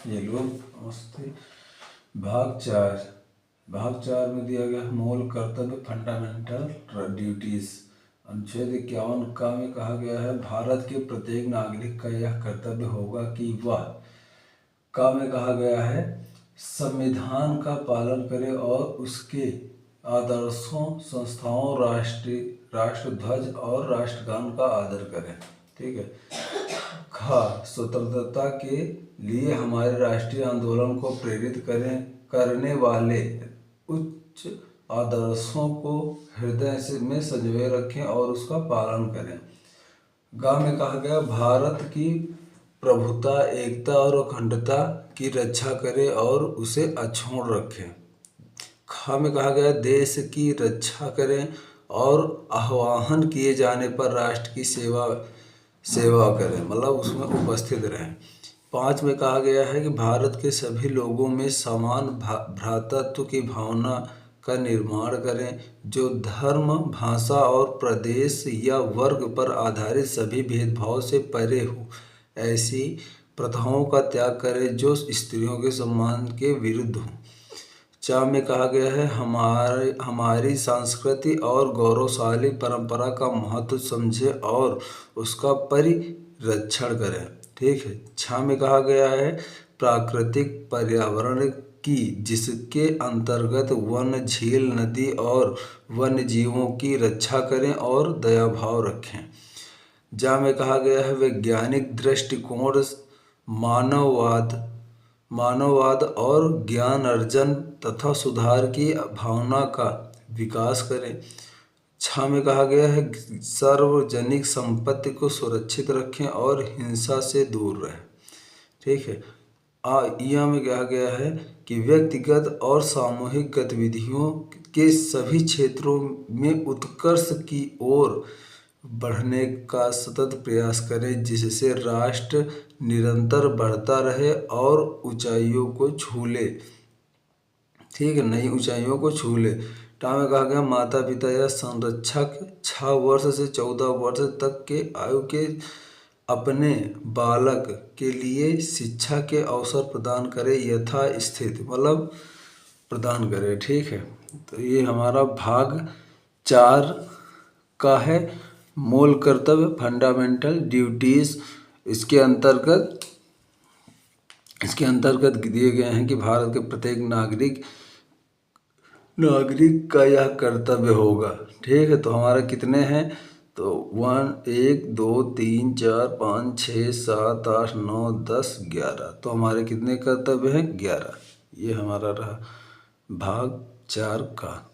ये लो नमस्ते। भाग 4 में दिया गया मूल कर्तव्य फंडामेंटल ड्यूटीज। अनुच्छेद 51 का में कहा गया है भारत के प्रत्येक नागरिक का यह कर्तव्य होगा कि वह का में कहा गया है संविधान का पालन करे और उसके आदर्शों, संस्थाओं, राष्ट्रध्वज और राष्ट्रगान का आदर करें। ठीक है। स्वतंत्रता के लिए हमारे राष्ट्रीय आंदोलन को प्रेरित करने वाले उच्च आदर्शों को हृदय में संजोए रखें और उसका पालन करें। में कहा गया भारत की प्रभुता, एकता और अखंडता की रक्षा करें और उसे अक्षुण्ण रखें। में कहा गया देश की रक्षा करें और आह्वान किए जाने पर राष्ट्र की सेवा करें, मतलब उसमें उपस्थित रहें। 5 में कहा गया है कि भारत के सभी लोगों में समान भ्रातृत्व की भावना का निर्माण करें, जो धर्म, भाषा और प्रदेश या वर्ग पर आधारित सभी भेदभाव से परे हो। ऐसी प्रथाओं का त्याग करें जो स्त्रियों के सम्मान के विरुद्ध हो। 4 में कहा गया है हमारी संस्कृति और गौरवशाली परंपरा का महत्व समझें और उसका परिरक्षण करें। ठीक है। 6 में कहा गया है प्राकृतिक पर्यावरण की, जिसके अंतर्गत वन, झील, नदी और वन्य जीवों की रक्षा करें और दयाभाव रखें। में कहा गया है वैज्ञानिक दृष्टिकोण, मानववाद और ज्ञान अर्जन तथा सुधार की भावना का विकास करें। 6 में कहा गया है सार्वजनिक संपत्ति को सुरक्षित रखें और हिंसा से दूर रहें। ठीक है। में कहा गया है कि व्यक्तिगत और सामूहिक गतिविधियों के सभी क्षेत्रों में उत्कर्ष की ओर बढ़ने का सतत प्रयास करें, जिससे राष्ट्र निरंतर बढ़ता रहे और ऊंचाइयों को छू ले। ठीक है, नई ऊंचाइयों को छू ले। में कहा गया माता पिता या संरक्षक 6 वर्ष से 14 वर्ष तक के आयु के अपने बालक के लिए शिक्षा के अवसर प्रदान करें, यथास्थिति मतलब प्रदान करें। ठीक है। तो ये हमारा भाग 4 का है मूल कर्तव्य फंडामेंटल ड्यूटीज। इसके अंतर्गत दिए गए हैं कि भारत के प्रत्येक नागरिक का यह कर्तव्य होगा। ठीक है। तो हमारा कितने हैं? तो 1 2 3 4 5 6 7 8 9 10 11। तो हमारे कितने कर्तव्य हैं? 11। ये हमारा रहा भाग 4 का।